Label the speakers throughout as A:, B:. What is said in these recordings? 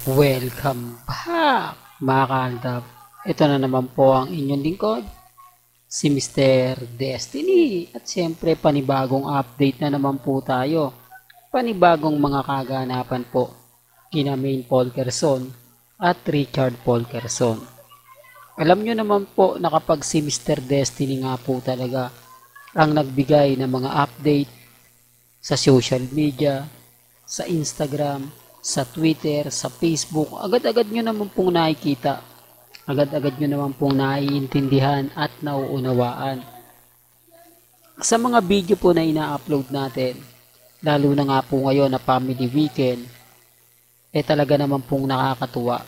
A: Welcome back mga kaaldab. Ito na naman po ang inyong lingkod, si Mr. Destiny. At siyempre panibagong update na naman po tayo. Panibagong mga kaganapan po kina Maine Polkerson at Richard Polkerson. Alam nyo naman po na kapag si Mr. Destiny nga po talaga ang nagbigay ng mga update sa social media, sa Instagram, sa Twitter, sa Facebook, agad-agad nyo naman pong nakikita. Agad-agad nyo naman pong naiintindihan at nauunawaan. Sa mga video po na ina-upload natin, lalo na nga po ngayon na family weekend, talaga naman pong nakakatuwa.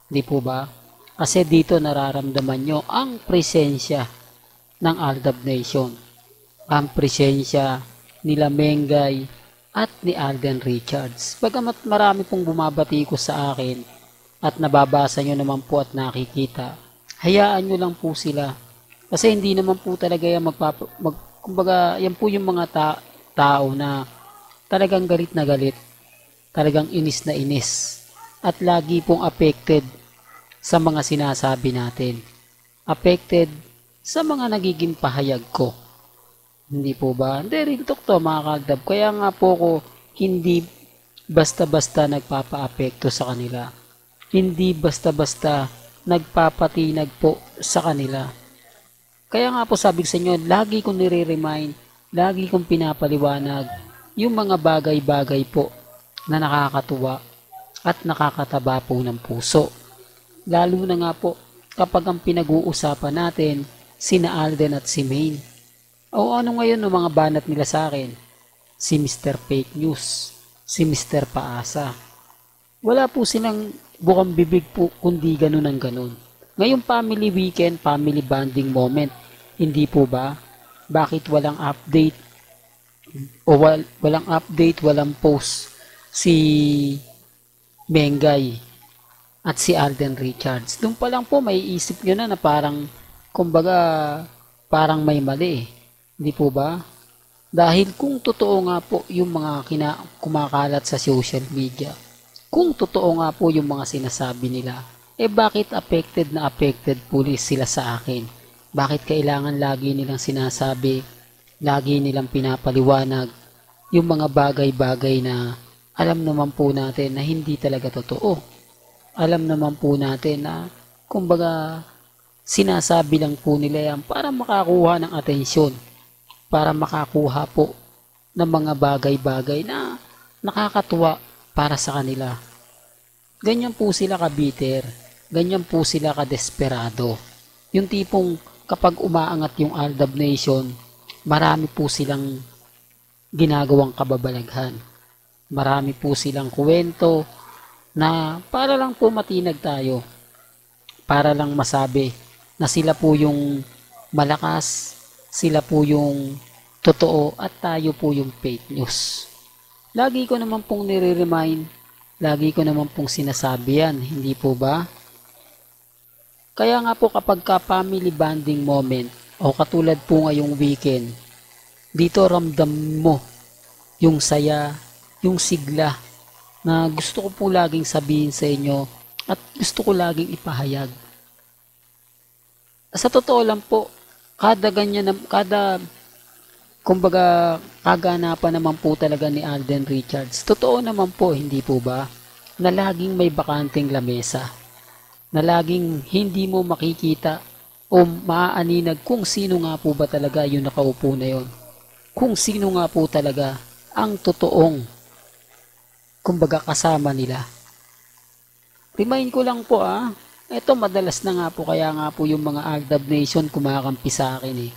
A: Di po ba? Kasi dito nararamdaman nyo ang presensya ng Aldab Nation. Ang presensya nila Mengay at ni Alden Richards. Bagamat marami pong bumabati ko sa akin at nababasa nyo naman po at nakikita, hayaan nyo lang po sila. Kasi hindi naman po talaga yan kumbaga, yan po yung mga tao na talagang galit na galit, talagang inis na inis, at lagi pong affected sa mga sinasabi natin. Affected sa mga nagiging pahayag ko. Hindi po ba? Hindi, real talk to mga kaaldab. Kaya nga po ko hindi basta-basta nagpapa-apekto sa kanila. Hindi basta-basta nagpapatinag po sa kanila. Kaya nga po sabi ko sa inyo, lagi kong nire-remind, lagi kong pinapaliwanag yung mga bagay-bagay po na nakakatuwa at nakakataba po ng puso. Lalo na nga po kapag ang pinag-uusapan natin sina Alden at si Maine. O ano ngayon ng mga banat nila sa akin? Si Mr. Fake News, si Mr. Paasa. Wala po silang bukang bibig po kundi ganun ang ganun. Ngayong family weekend, family bonding moment, hindi po ba? Bakit walang update? O walang update, walang post si Mengay at si Alden Richards. Doon pa lang po may isip nyo na parang, kumbaga, parang may mali eh. Hindi po ba? Dahil kung totoo nga po yung mga kumakalat sa social media, kung totoo nga po yung mga sinasabi nila, bakit affected na affected po sila sa akin? Bakit kailangan lagi nilang sinasabi, lagi nilang pinapaliwanag yung mga bagay-bagay na alam naman po natin na hindi talaga totoo. Alam naman po natin na kumbaga sinasabi lang po nila yan para makakuha ng atensyon, para makakuha po ng mga bagay-bagay na nakakatuwa para sa kanila. Ganyan po sila kabiter, ganyan po sila kadesperado. Yung tipong kapag umaangat yung Aldab Nation, marami po silang ginagawang kababalaghan. Marami po silang kwento na para lang po matinag tayo, para lang masabi na sila po yung malakas, sila po yung totoo at tayo po yung fake news. Lagi ko naman pong nire-remind, lagi ko naman pong sinasabi yan, hindi po ba? Kaya nga po kapag ka family bonding moment o katulad po ngayong weekend, dito ramdam mo yung saya, yung sigla na gusto ko po laging sabihin sa inyo at gusto ko laging ipahayag. Sa totoo lang po, kumbaga kaganapan naman po talaga ni Alden Richards. Totoo naman po, hindi po ba? Na laging may bakanting lamesa. Na laging hindi mo makikita o maaaninag kung sino nga po ba talaga yung nakaupo na yon. Kung sino nga po talaga ang totoong kumbaga kasama nila. Remind ko lang po ito madalas na nga po, kaya nga po yung mga Aldab Nation kumakampi sa akin eh.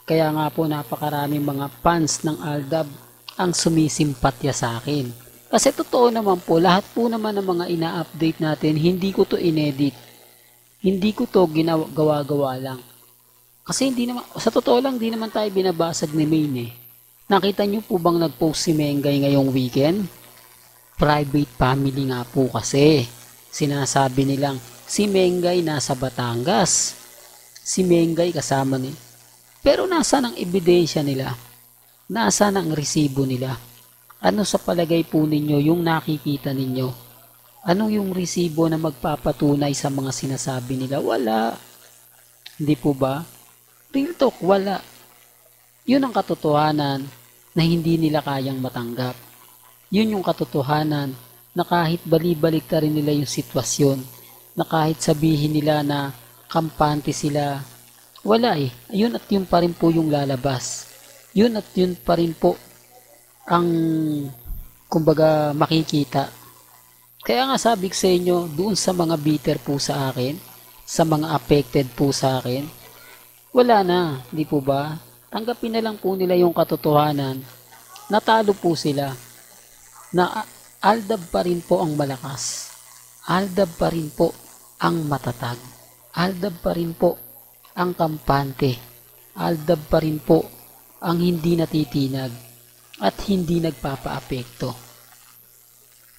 A: Kaya nga po napakaraming mga fans ng Aldab ang sumisimpatya sa akin. Kasi totoo naman po, lahat po naman ng mga ina-update natin, hindi ko to inedit. Hindi ko to gawa-gawa lang. Kasi hindi naman, sa totoo lang, hindi naman tayo binabasag ni Maine eh. Nakita nyo po bang nag-post si Mengay ngayong weekend? Private family nga po kasi. Sinasabi nilang, si Mengay nasa Batangas. Si Mengay kasama ni. Pero nasa ang ebidensya nila? Nasa ang resibo nila? Ano sa palagay po ninyo yung nakikita ninyo? Anong yung resibo na magpapatunay sa mga sinasabi nila? Wala. Hindi po ba? Real talk, wala. Yun ang katotohanan na hindi nila kayang matanggap. Yun yung katotohanan na kahit bali-balik rin nila yung sitwasyon, na kahit sabihin nila na kampante sila, wala eh. Yun at yun pa rin po yung lalabas. Yun at yun pa rin po ang kumbaga makikita. Kaya nga sabi ko sa inyo, doon sa mga bitter po sa akin, sa mga affected po sa akin, wala na, di po ba? Tanggapin na lang po nila yung katotohanan. Natalo po sila. Na Aldab pa rin po ang malakas. Aldab pa rin po ang matatag. Aldab pa rin po ang kampante. Aldab pa rin po ang hindi natitinag at hindi nagpapaapekto.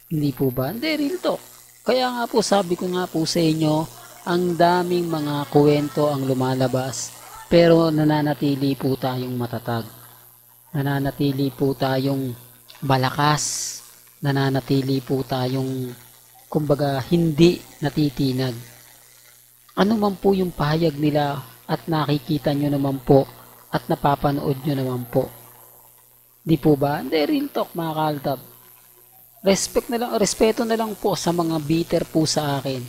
A: Hindi po ba? Hindi, real talk. Kaya nga po sabi ko nga po sa inyo, ang daming mga kwento ang lumalabas, pero nananatili po tayong matatag. Nananatili po tayong malakas. Nananatili po tayong kumbaga hindi natitinag. Ano man po yung pahayag nila at nakikita nyo naman po at napapanood nyo naman po. Di po ba? Hindi, real talk mga kaaldab. Respeto na lang po sa mga bitter po sa akin.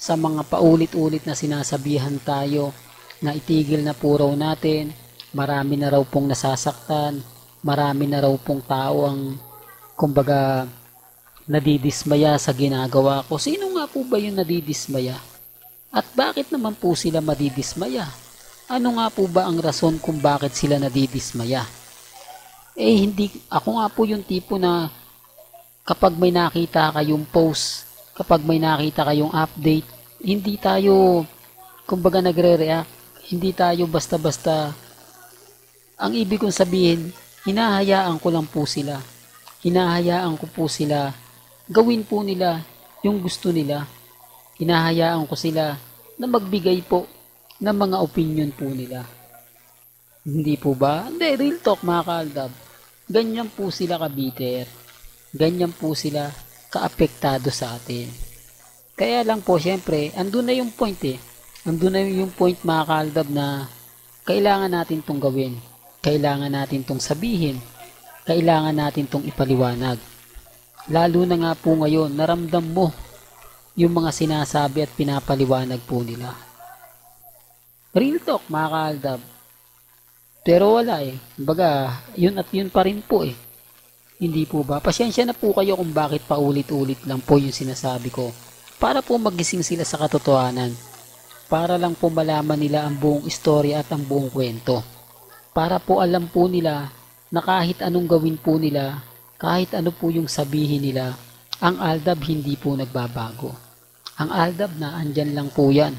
A: Sa mga paulit-ulit na sinasabihan tayo na itigil na po raw natin, marami na raw pong nasasaktan, marami na raw pong tao ang kumbaga nadidismaya sa ginagawa ko. Sino nga po ba yung nadidismaya? At bakit naman po sila madidismaya? Ano nga po ba ang rason kung bakit sila nadidismaya? Hindi, ako nga po yung tipo na kapag may nakita kayong post, kapag may nakita kayong update, hindi tayo kumbaga nagre-react, hindi tayo basta-basta. Ang ibig kong sabihin, hinahayaan ko lang po sila. Hinahayaan ko po sila, gawin po nila yung gusto nila. Hinahayaan ko sila na magbigay po ng mga opinion po nila. Hindi po ba? Hindi, real talk mga kaaldab. Ganyan po sila kabiter. Ganyan po sila kaapektado sa atin. Kaya lang po, syempre, andun na yung point eh. Andun na yung point mga kaaldab na kailangan natin tong gawin. Kailangan natin tong sabihin. Kailangan natin tong ipaliwanag. Lalo na nga po ngayon, naramdam mo yung mga sinasabi at pinapaliwanag po nila. Real talk mga kaaldab. Pero wala eh. Baga, yun at yun pa rin po eh. Hindi po ba? Pasyensya na po kayo kung bakit paulit-ulit lang po yung sinasabi ko. Para po magising sila sa katotohanan. Para lang po malaman nila ang buong istorya at ang buong kwento. Para po alam po nila na kahit anong gawin po nila, kahit ano po yung sabihin nila, ang Aldab hindi po nagbabago. Ang Aldab na andyan lang po yan,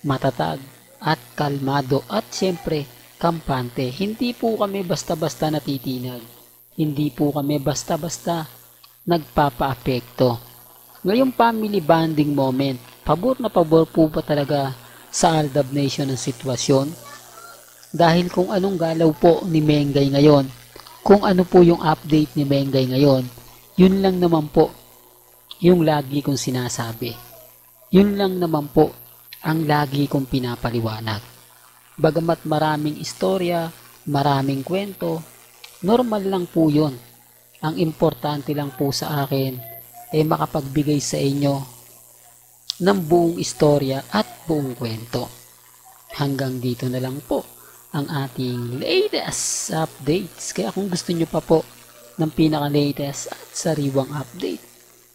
A: matatag at kalmado at syempre kampante. Hindi po kami basta-basta natitinag. Hindi po kami basta-basta nagpapaapekto. Ngayong family bonding moment, pabor na pabor po ba talaga sa Aldab Nation ang sitwasyon? Dahil kung anong galaw po ni Mengay ngayon, kung ano po yung update ni Mengay ngayon, yun lang naman po yung lagi kong sinasabi. Yun lang naman po ang lagi kong pinapaliwanag. Bagamat maraming istorya, maraming kwento, normal lang po yun. Ang importante lang po sa akin ay makapagbigay sa inyo ng buong istorya at buong kwento. Hanggang dito na lang po ang ating latest updates. Kaya kung gusto nyo pa po ng pinaka-latest at sariwang update,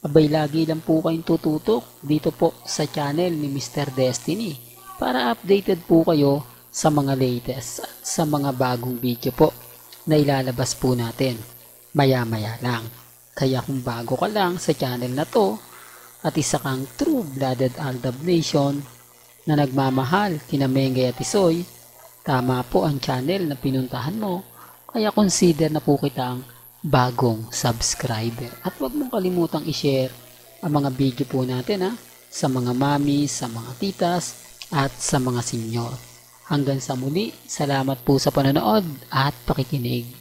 A: abay lagi lang po kayong tututok dito po sa channel ni Mr. Destiny para updated po kayo sa mga latest at sa mga bagong video po na ilalabas po natin maya-maya lang. Kaya kung bago ka lang sa channel na to at isa kang true-blooded Aldab Nation na nagmamahal kina Mengay at Isoy, tama po ang channel na pinuntahan mo, kaya consider na po kitang bagong subscriber. At huwag mong kalimutang i-share ang mga video po natin sa mga mami, sa mga titas, at sa mga senyor. Hanggang sa muli, salamat po sa panonood at pakikinig.